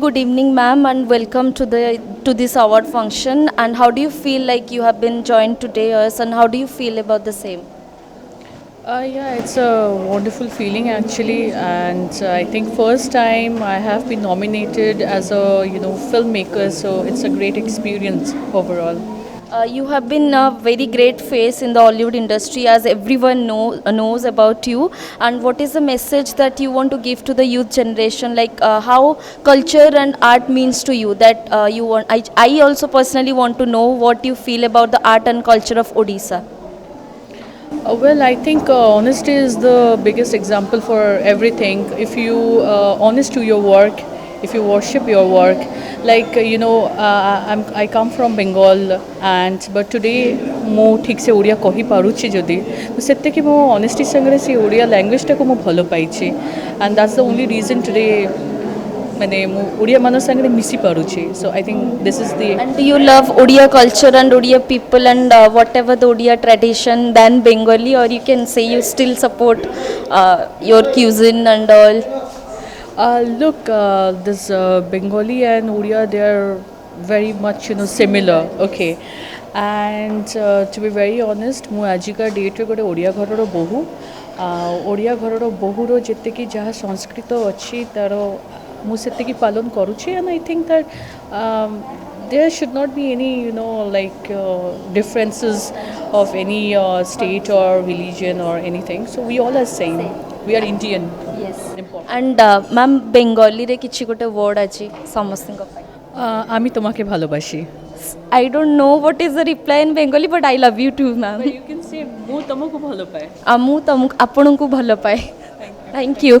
good evening, ma'am, and welcome to this award function. And how do you feel like you have been joined today, us, and how do you feel about the same? Yeah, it's a wonderful feeling actually, and I think first time I have been nominated as a filmmaker, so it's a great experience overall. You have been a very great face in the Hollywood industry, as everyone knows about you. And what is the message that you want to give to the youth generation? Like how culture and art means to you. That you want. I also personally want to know what you feel about the art and culture of Odisha. Well, I think honesty is the biggest example for everything. If you honest to your work, if you worship your work, like I come from Bengal, and but today ମୁଁ ଠିକ୍ ସେ ଓଡ଼ିଆ କହିପାରୁଛି ଯଦି ତ ସେତିକି ମୋ honesty ସାଙ୍ଗରେ ସେ ଓଡ଼ିଆ ଲାଙ୍ଗୁଏଜଟାକୁ ମୁଁ ଭଲ ପାଇଛି, and that's the only reason today ମାନେ ମୁଁ ଓଡ଼ିଆ ମାନଙ୍କ ସାଙ୍ଗରେ ମିଶି ପାରୁଛି. So I think this is the. And do you love Odia culture and Odia people and whatever the Odia tradition than Bengali, or you can say you still support your cuisine and all? Look, this Bengali and Odia, they are very much similar. Okay, and to be very honest, ମୁଁ ଆଜିକା ଡେଟ୍ରେ ଗୋଟେ ଓଡ଼ିଆ ଘରର ବୋହୂ, ଓଡ଼ିଆ ଘରର ବୋହୂର ଯେତିକି ଯାହା ସଂସ୍କୃତ ଅଛି ତାର ମୁଁ ସେତିକି ପାଳନ କରୁଛି, and I think that there should not be any like differences of any state or religion or anything. So we all are same. We are Indian. Yes. And ma'am, Bengali re kichi gote word achi samastinga pai. আমি তোমাকে ভালোবাসি. I don't know what is the reply in Bengali, but I love you too, ma'am. But you can say ମୁଁ ତମକୁ ଭଲ ପାଏ. ମୁଁ ତମକୁ ଆପଣଙ୍କୁ ଭଲ ପାଏ. Thank you.